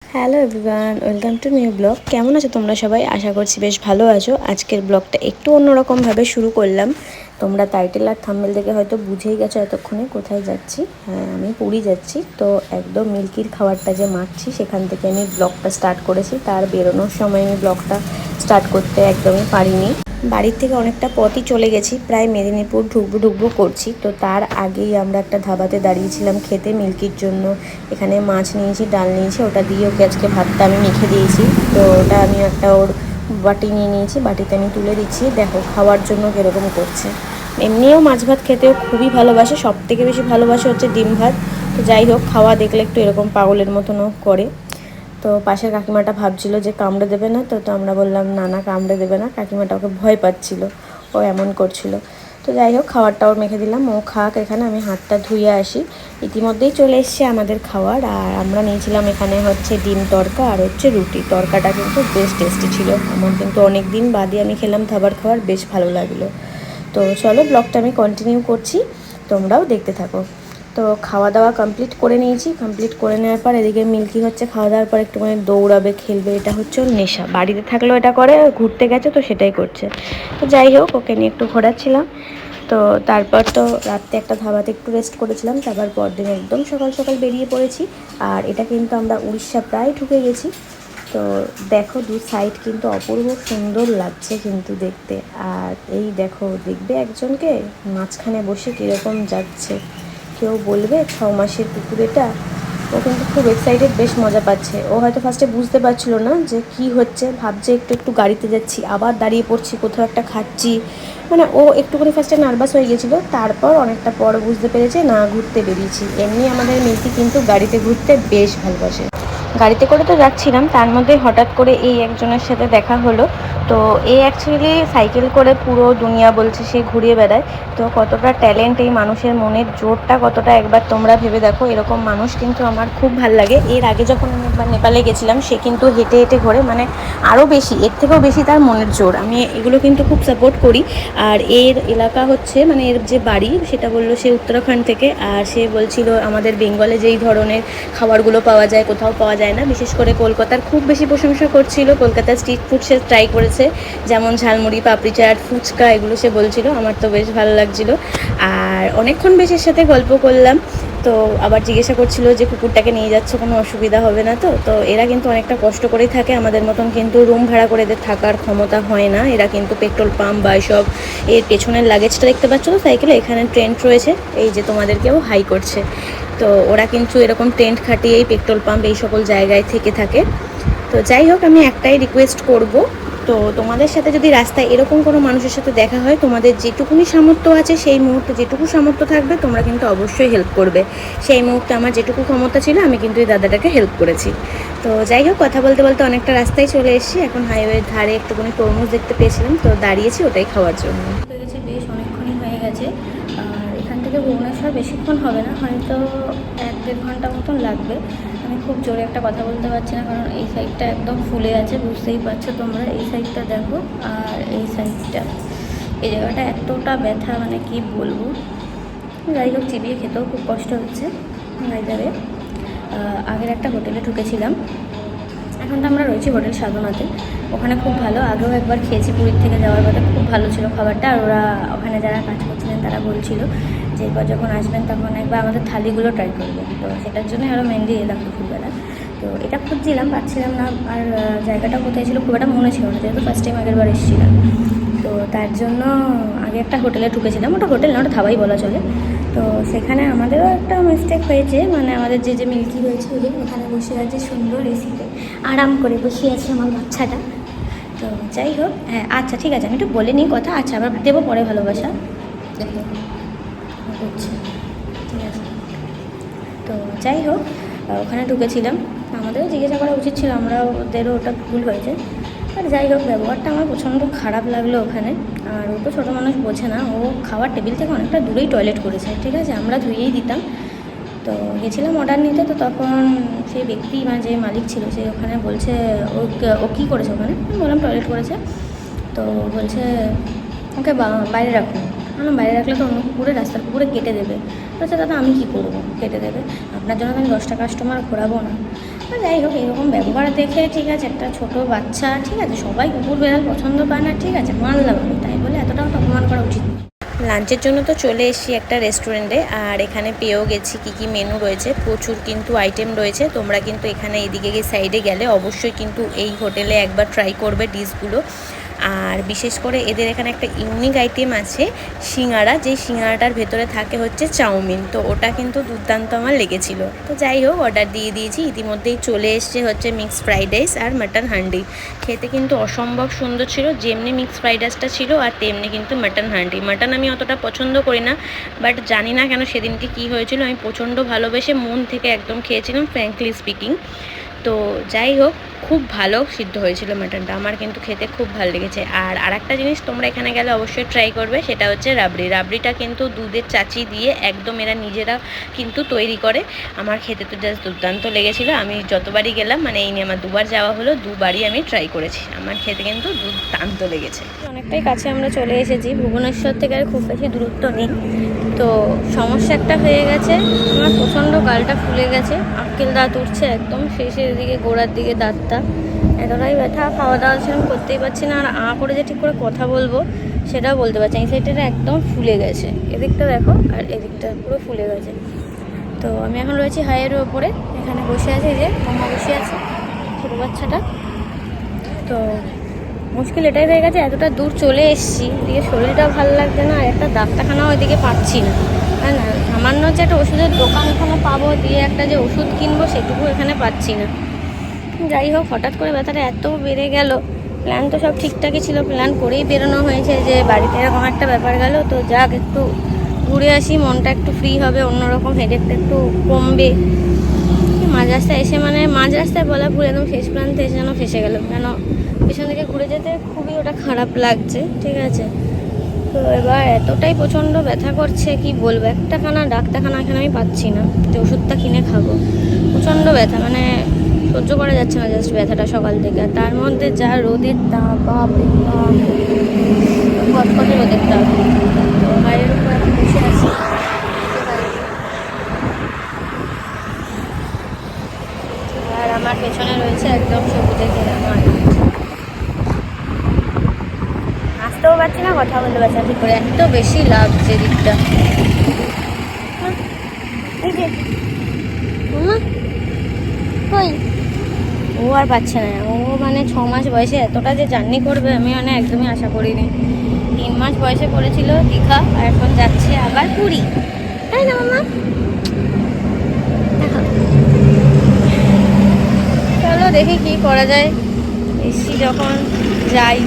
Hello everyone, welcome to new blog. কেমন আছো তোমরা সবাই? আশা করছি বেশ ভালো আছো। আজকের ব্লগটা একটু অন্যরকমভাবে শুরু করলাম। তোমরা টাইটেল আর থাম্বনেল দেখে হয়তো বুঝেই গেছো এতক্ষণে কোথায় যাচ্ছি। হ্যাঁ, আমি পুরী যাচ্ছি। তো একদম মিল্কির খাবারটা যে মাখছি সেখান থেকে আমি ব্লগটা স্টার্ট করেছি। তার বেরোনোর সময় আমি ব্লগটা স্টার্ট করতে একদমই পারিনি। বাড়ির থেকে অনেকটা পথই চলে গেছি, প্রায় মেদিনীপুর ঢুকবো করছি। তো তার আগেই আমরা একটা ধাবাতে দাঁড়িয়েছিলাম খেতে মিল্কির জন্য। এখানে মাছ নিয়েছি, ডাল নিয়েছি, ওটা দিয়ে ওকে আজকে ভাতটা আমি মেখে দিয়েছি। তো ওটা আমি একটা ওর বাটি নিয়ে নিয়েছি, বাটিতে আমি তুলে দিচ্ছি। দেখো খাওয়ার জন্য কীরকম করছে। এমনিও মাছ ভাত খেতেও খুবই ভালোবাসে, সব থেকে বেশি ভালোবাসে হচ্ছে ডিম ভাত। তো যাই হোক, খাওয়া দেখলে একটু এরকম পাগলের মতনও করে। তো পাশের কাকিমাটা ভাবছিল যে কামড়ে দেবে না, তো আমরা বললাম না না কামড়ে দেবে না। কাকিমাটা ওকে ভয় পাচ্ছিল, ও এমন করছিল। তো যাই হোক, খাবারটাও মেখে দিলাম, ও খাক। এখানে আমি হাতটা ধুয়ে আসি। ইতিমধ্যেই চলে এসছে আমাদের খাবার। আর আমরা নিয়েছিলাম এখানে হচ্ছে ডিম তড়কা আর হচ্ছে রুটি। তড়কাটা কিন্তু বেশ টেস্টি ছিল, আমার কিন্তু অনেক দিন বাদে আমি খেলাম খাবার বেশ ভালো লাগলো। তো চলো ব্লগটা আমি কন্টিনিউ করছি, তোমরাও দেখতে থাকো। তো খাওয়া দাওয়া কমপ্লিট করে নিয়েছি। কমপ্লিট করে নেওয়ার পর এদিকে মিল্কি হচ্ছে খাওয়া দাওয়ার পর একটুখানি দৌড়াবে, খেলবে। এটা হচ্ছে ওর নেশা, বাড়িতে থাকলেও এটা করে, ঘুরতে গেছে তো সেটাই করছে। তো যাই হোক, ওকে নিয়ে একটু ঘোরাচ্ছিলাম। তো তারপর তো রাত্রে একটা ধাবাতে একটু রেস্ট করেছিলাম, তারপর পরদিন একদম সকাল সকাল বেরিয়ে পড়েছি। আর এটা কিন্তু আমরা উড়িষ্যা প্রায় ঢুকে গেছি। তো দেখো দু সাইড কিন্তু অপূর্ব সুন্দর লাগছে কিন্তু দেখতে। আর এই দেখো, দেখবে একজনকে মাঝখানে বসে কীরকম যাচ্ছে। কেউ বলবে 6 মাসের কুকুর এটা। ও কিন্তু খুব এক্সাইটেড, বেশ মজা পাচ্ছে। ও হয়তো ফার্স্টে বুঝতে পারছিল না যে কি হচ্ছে, ভাবছে একটু একটু গাড়িতে যাচ্ছি, আবার দাঁড়িয়ে পড়ছি, কোথাও একটা খাচ্ছি। মানে ও একটুখানি ফার্স্টে নার্ভাস হয়ে গেছিলো, তারপর অনেকটা পর বুঝতে পেরেছে না ঘুরতে বেরিয়েছি। এমনি আমাদের মিল্কি কিন্তু গাড়িতে ঘুরতে বেশ ভালোবাসে। গাড়িতে করে তো যাচ্ছিলাম, তার মধ্যে হঠাৎ করে এই একজনের সাথে দেখা হলো। তো এই অ্যাকচুয়ালি সাইকেল করে পুরো দুনিয়া বলছে সে ঘুরিয়ে বেড়ায়। তো কতটা ট্যালেন্ট এই মানুষের, মনের জোরটা কতটা একবার তোমরা ভেবে দেখো। এরকম মানুষ কিন্তু আমার খুব ভাল লাগে। এর আগে যখন আমি একবার নেপালে গেছিলাম, সে কিন্তু হেঁটে হেঁটে ঘোরে, মানে আরও বেশি, এর থেকেও বেশি তার মনের জোর। আমি এগুলো কিন্তু খুব সাপোর্ট করি। আর এর এলাকা হচ্ছে, মানে এর যে বাড়ি সেটা বললো সে উত্তরাখণ্ড থেকে। আর সে বলছিল আমাদের বেঙ্গলে যেই ধরনের খাবারগুলো পাওয়া যায় কোথাও পাওয়া যায় না, বিশেষ করে কলকাতার খুব বেশি প্রশংসা করছিল। কলকাতার স্ট্রিট ফুড সে ট্রাই করেছে, যেমন ঝালমুড়ি, পাপড়ি চাট, ফুচকা, এগুলো সে বলছিল। আমার তো বেশ ভালো লাগছিলো। আর অনেকক্ষণ বেশ এর সাথে গল্প করলাম। তো আবার জিজ্ঞাসা করছিল যে কুকুরটাকে নিয়ে যাচ্ছ, কোনো অসুবিধা হবে না তো? তো এরা কিন্তু অনেকটা কষ্ট করেই থাকে, আমাদের মতন কিন্তু রুম ভাড়া করে এদের থাকার ক্ষমতা হয় না। এরা কিন্তু পেট্রোল পাম্প বা এসব, এর পেছনের লাগেজটা দেখতে পাচ্ছ তো সাইকেলে, এখানে ট্রেন্ট রয়েছে, এই যে তোমাদেরকেও হাই করছে। তো ওরা কিন্তু এরকম টেন্ট খাটিয়েই পেট্রোল পাম্প এই সকল জায়গায় থেকে থাকে। তো যাই হোক, আমি একটাই রিকোয়েস্ট করব, তো তোমাদের সাথে যদি রাস্তায় এরকম কোনো মানুষের সাথে দেখা হয়, তোমাদের যেটুকুনি সামর্থ্য আছে সেই মুহূর্তে যেটুকু সামর্থ্য থাকবে তোমরা কিন্তু অবশ্যই হেল্প করবে। সেই মুহূর্তে আমার যেটুকু ক্ষমতা ছিল আমি কিন্তু এই দাদাটাকে হেল্প করেছি। তো যাই হোক, কথা বলতে বলতে অনেকটা রাস্তায় চলে এসেছি। এখন হাইওয়ের ধারে একটুখানি তরমুজ দেখতে পেয়েছিলাম, তো দাঁড়িয়েছি ওটাই খাওয়ার জন্য। হয়ে গেছে, বেশ অনেকক্ষণই হয়ে গেছে। আর এখান থেকে ভুবনেশ্বর বেশিক্ষণ হবে না, হয়তো 1-1.5 ঘন্টা মতন লাগবে। আমি খুব জোরে একটা কথা বলতে পারছি না, কারণ এই সাইডটা একদম ফুলে আছে, বুঝতেই পারছো তোমরা। এই সাইডটা দেখো, আর এই সাইডটা, এই জায়গাটা এতটা ব্যথা, মানে কি বলবো। যাই হোক, চিবিয়ে খেতেও খুব কষ্ট হচ্ছে। যাবে, আগের একটা হোটেলে ঢুকেছিলাম, এখন তো আমরা রয়েছি হোটেল সাধনাতে। ওখানে খুব ভালো, আগেও একবার খেয়েছি পুরীর থেকে যাওয়ার পথে, খুব ভালো ছিল খাবারটা। আর ওরা ওখানে যারা কাজ করছিলেন তারা বলছিল যে এরপর যখন আসবেন তখন একবার আমাদের থালিগুলো ট্রাই করবেন। তো সেটার জন্য আরও মেনলি এলাম দুপুরবেলা। তো এটা খুঁজছিলাম, পাচ্ছিলাম না। আর জায়গাটা কোথায় ছিল খুব একটা মনে ছিল না, যেহেতু ফার্স্ট টাইম আগের বার এসেছিলাম। তো তার জন্য আগে একটা হোটেলে ঢুকেছিলাম, ওটা হোটেল না, ওটা ধাবাই বলা চলে। তো সেখানে আমাদেরও একটা মিস্টেক হয়েছে, মানে আমাদের যে মিল্কি রয়েছে ওখানে বসে আছে সুন্দর এসিতে, আরাম করে বসে আছে আমার বাচ্চাটা। তো যাই হোক, হ্যাঁ আচ্ছা ঠিক আছে, আমি একটু বলে নিই কথা। আচ্ছা, আবার দেবো পরে ভালোবাসা, দেখো হচ্ছে, ঠিক আছে। তো যাই হোক, ওখানে ঢুকেছিলাম, আমাদেরও জিজ্ঞাসা করা উচিত ছিল, ওদেরও ওটা ভুল হয়েছে। আর যাই হোক, ব্যবহারটা আমার প্রচণ্ড খারাপ লাগলো ওখানে। আর ও তো ছোটো মানুষ, বোঝে না, ও খাওয়ার টেবিল থেকে অনেকটা দূরেই টয়লেট করেছে, ঠিক আছে, আমরা ধুয়েই দিতাম। তো গেছিলাম অর্ডার নিতে, তো তখন সেই ব্যক্তি, মানে যে মালিক ছিল, সে ওখানে বলছে ও কী করেছে ওখানে। আমি বললাম টয়লেট করেছে। তো বলছে ওকে বাইরে রাখুন। বাইরে রাখলে তো অন্য কুকুরে, রাস্তার কুকুরে কেটে দেবে। বলছে দাদা আমি কী করবো, কেটে দেবে, আপনার জন্য তো আমি 10টা কাস্টমার ঘোরাবো না। যাই হোক, এরকম ব্যবহার দেখে ঠিক আছে, একটা ছোটো বাচ্চা, ঠিক আছে, সবাই কুকুর বেড়াল পছন্দ পায় না, ঠিক আছে, মানলাম আমি, তাই বলে এতটাও তো অপমান করা উচিত না। লাঞ্চের জন্য তো চলে এসেছি একটা রেস্টুরেন্টে, আর এখানে পেয়েও গেছি কী কী মেনু রয়েছে, প্রচুর কিন্তু আইটেম রয়েছে। তোমরা কিন্তু এখানে এইদিকে গিয়ে সাইডে গেলে অবশ্যই কিন্তু এই হোটেলে একবার ট্রাই করবে ডিশগুলো। আর বিশেষ করে এদের এখানে একটা ইউনিক আইটেম আছে সিঙ্গারা, যেই সিঙ্গারাটার ভেতরে থাকে হচ্ছে চাউমিন, তো ওটা কিন্তু দুর্দান্ত আমার লেগেছিল। তো যাই হোক, অর্ডার দিয়ে দিয়েছি, ইতিমধ্যেই চলে এসছে হচ্ছে মিক্সড ফ্রাইড রাইস আর মাটন হান্ডি। খেতে কিন্তু অসম্ভব সুন্দর ছিল, যেমনি মিক্সড ফ্রাইড রাইসটা ছিল আর তেমনি কিন্তু মাটন হান্ডি। মাটন আমি অতটা পছন্দ করি না, বাট জানি না কেন সেদিনকে কী হয়েছিল, আমি প্রচণ্ড ভালোবেসে মন থেকে একদম খেয়েছিলাম, ফ্র্যাঙ্কলি স্পিকিং। তো যাই হোক, খুব ভালো সিদ্ধ হয়েছিল মাটনটা, আমার কিন্তু খেতে খুব ভালো লেগেছে। আর আরেকটা জিনিস তোমরা এখানে গেলে অবশ্যই ট্রাই করবে, সেটা হচ্ছে রাবড়ি। রাবড়িটা কিন্তু দুধের চাচি দিয়ে একদম এরা নিজেরা কিন্তু তৈরি করে। আমার খেতে তো জাস্ট দুর্দান্ত লেগেছিলো। আমি যতবারই গেলাম, মানে এই নিয়ে আমার দুবার যাওয়া হলো, দুবারই আমি ট্রাই করেছি, আমার খেতে কিন্তু দুর্দান্ত লেগেছে। অনেকটাই কাছে আমরা চলে এসেছি, ভুবনেশ্বর থেকে আর খুব বেশি দূরত্ব নেই। তো সমস্যা একটা হয়ে গেছে, আমার প্রচণ্ড গালটা ফুলে গেছে, আক্কেল দাঁত উঠছে একদম শেষের দিকে, গোড়ার দিকে দাঁতটা এতটাই ব্যথা, খাওয়া দাওয়া সেরকম করতেই পারছি না, আর করে যে ঠিক করে কথা বলবো সেটাও বলতে পারছি না। এই সাইডটা একদম ফুলে গেছে, এদিকটা দেখো, আর এদিকটা পুরো ফুলে গেছে। তো আমি এখন রয়েছি হাইয়ের ওপরে, এখানে বসে আছে, এই যে মামা বসে আছে ছোটো বাচ্চাটা। তো মুশকিল এটাই হয়ে গেছে, এতটা দূর চলে এসেছি, এদিকে শরীরটাও ভালো লাগছে না, আর একটা ডাক্তারখানাও এদিকে পাচ্ছি না। হ্যাঁ না, সামান্য যে একটা ওষুধের দোকান এখানে পাবো, দিয়ে একটা যে ওষুধ কিনবো সেটুকু এখানে পাচ্ছি না। যাই হোক, হঠাৎ করে ব্যথাটা এত বেড়ে গেল, প্ল্যান তো সব ঠিকঠাকই ছিল, প্ল্যান করেই বেরোনো হয়েছে যে বাড়িতে এরকম একটা ব্যাপার গেল, তো যাক একটু ঘুরে আসি, মনটা একটু ফ্রি হবে, অন্যরকম হেডেকটা একটু কমবে। মাঝ রাস্তায় এসে, মানে মাঝ রাস্তায় বলা ভুল, একদম শেষ প্রান্তে এসে যেন ফেসে গেল, কেন পেছন থেকে ঘুরে যেতে খুবই ওটা খারাপ লাগছে, ঠিক আছে। তো এবার এতটাই প্রচণ্ড ব্যথা করছে, কি বলবো, একটাখানা ডাক্তারখানা এখানে আমি পাচ্ছি না যে ওষুধটা কিনে খাবো। প্রচণ্ড ব্যথা, মানে সহ্য করা যাচ্ছে না জাস্ট ব্যথাটা সকাল থেকে, আর তার মধ্যে যা রোদের তাপ, বাপরে বাপ, কটকটে রোদের তাপ। তো বাইরের উপর এখন বসে আছি, আর আমার পেছনে রয়েছে একদম সবুজে ঘেরা মাঠ। আসতেও পারছি না, কথা বলতে পারছি না ঠিক করে, এত বেশি লাগছে দিকটা। এই যে কই, ও আর পাচ্ছে না, ও মানে 6 মাস বয়সে এতটা যে জার্নি করবে আমি মানে একদমই আশা করিনি। 3 মাস বয়সে করেছিল দীঘা, আর এখন যাচ্ছে আবার পুরী, তাই না মামা? চলো দেখি কি করা যায়, এসছি যখন যাই।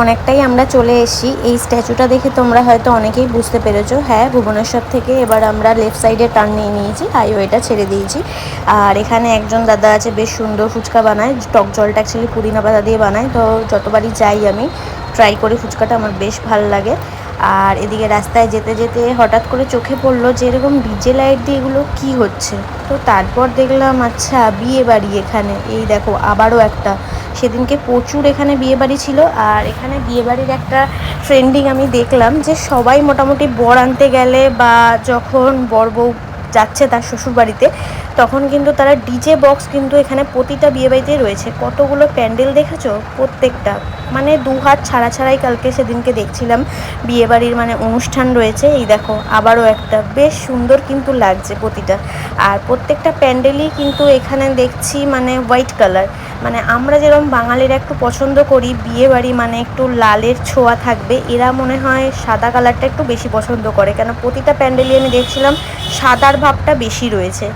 অনেকটাই আমরা চলে এসেছি, এই স্ট্যাচুটা দেখে তোমরা হয়তো অনেকেই বুঝতে পেরেছো, হ্যাঁ, ভুবনেশ্বর থেকে এবার আমরা লেফট সাইডে টার্ন নিয়ে নিয়েছি, হাইওয়েটা ছেড়ে দিয়েছি। আর এখানে একজন দাদা আছে, বেশ সুন্দর ফুচকা বানায়, টক জলটা অ্যাকচুয়ালি পুদিনা পাতা দিয়ে বানায়, তো যতবারই যাই আমি ট্রাই করি ফুচকাটা, আমার বেশ ভালো লাগে। আর এদিকে রাস্তায় যেতে যেতে হঠাৎ করে চোখে পড়লো যে এরকম ডিজে লাইট দিয়ে এগুলো কী হচ্ছে, তো তারপর দেখলাম আচ্ছা বিয়ে বাড়ি এখানে, এই দেখো আবারও একটা, সেদিনকে প্রচুর এখানে বিয়েবাড়ি ছিল। আর এখানে বিয়েবাড়ির একটা ট্রেন্ডিং আমি দেখলাম যে সবাই মোটামুটি বর আনতে গেলে বা যখন বর বউ যাচ্ছে তার শ্বশুর বাড়িতে, তখন কিন্তু তারা ডিজে বক্স কিন্তু এখানে প্রতিটা বিয়েবাড়িতেই রয়েছে। কতগুলো প্যান্ডেল দেখেছো, প্রত্যেকটা মানে 2 হাত ছাড়া ছাড়াই কালকে সেদিনকে দেখছিলাম বিয়েবাড়ির মানে অনুষ্ঠান রয়েছে। এই দেখো আবারও একটা, বেশ সুন্দর কিন্তু লাগছে প্রতিটা, আর প্রত্যেকটা প্যান্ডেলই কিন্তু এখানে দেখছি মানে হোয়াইট কালার, মানে আমরা যেরকম বাঙালিরা একটু পছন্দ করি বিয়েবাড়ি মানে একটু লালের ছোঁয়া থাকবে, এরা মনে হয় সাদা কালারটা একটু বেশি পছন্দ করে, কেন প্রতিটা প্যান্ডেলই আমি দেখছিলাম সাদার ভাবটা বেশি রয়েছে।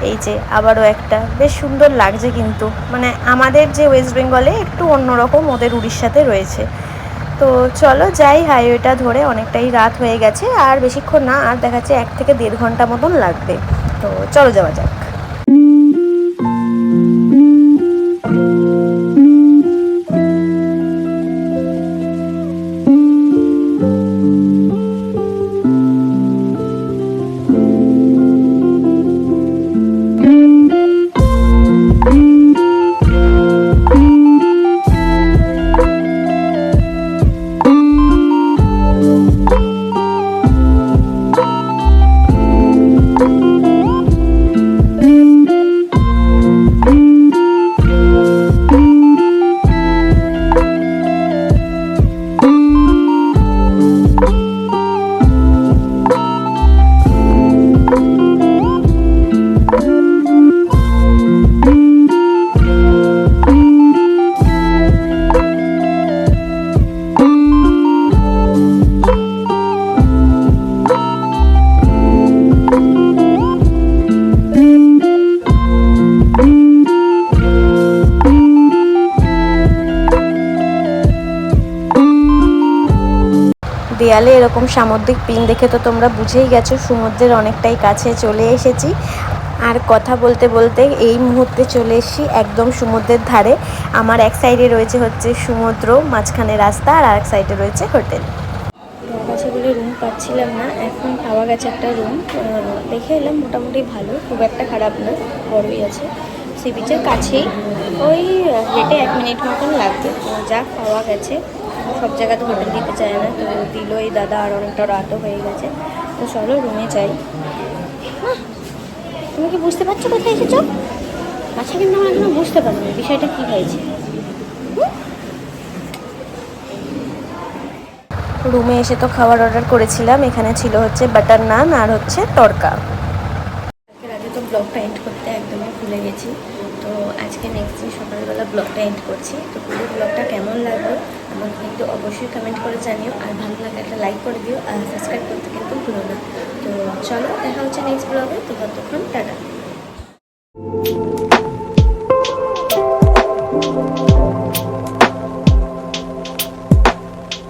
এই যে আবারও একটা, বেশ সুন্দর লাগছে কিন্তু, মানে আমাদের যে ওয়েস্ট বেঙ্গলে একটু অন্যরকম, ওদের উড়িষ্যাতে রয়েছে। তো চলো যাই, হাইওয়েটা ধরে, অনেকটাই রাত হয়ে গেছে, আর বেশিক্ষণ না, আর দেখাচ্ছে 1 থেকে 1.5 ঘন্টা মতন লাগবে। তো চলো যাওয়া যাক। দেয়ালে এরকম সামুদ্রিক পিন দেখে তো তোমরা বুঝেই গেছো সমুদ্রের অনেকটাই কাছে চলে এসেছি। আর কথা বলতে বলতে এই মুহূর্তে চলে এসেছি একদম সমুদ্রের ধারে। আমার এক সাইডে রয়েছে হচ্ছে সমুদ্র, মাঝখানে রাস্তা, আর আরেক সাইডে রয়েছে হোটেল। আছে বলে রুম পাচ্ছিলাম না, এখন পাওয়া গেছে একটা রুম। দেখে এলাম মোটামুটি ভালো, খুব একটা খারাপ না, বড়ই আছে, সি বিচের কাছেই, ওই হেঁটে 1 মিনিট মতন লাগবে। তো যা পাওয়া গেছে, সব জায়গাতে হোটেল দিতে চায় না, তো দিল এই দাদা, আর অনেকটা রাতও হয়ে গেছে। তো চলো রুমে যাই। তুমি কি বুঝতে পারছো কোথায় এসেছো? আচ্ছা, কিন্তু আমরা এখনো বুঝতে পারিনি বিষয়টা কী হয়েছে। রুমে এসে তো খাবার অর্ডার করেছিলাম, এখানে ছিল হচ্ছে বাটার নান আর হচ্ছে তড়কা। আজকের আগে তো ব্লগটা এন্ড করতে একদমই ভুলে গেছি, তো আজকে নেক্সট দিন সকালবেলা ব্লগটা এন্ড করছি। তো পুরো ব্লগটা কেমন লাগলো আমাকে কিন্তু অবশ্যই কমেন্ট করে জানিও, আর ভালো লাগলে একটা লাইক করে দিও, আর সাবস্ক্রাইব করতে কিন্তু ভুলো না। তো চলো দেখা হচ্ছে নেক্সট ব্লগে, তো ততক্ষণ টাটা।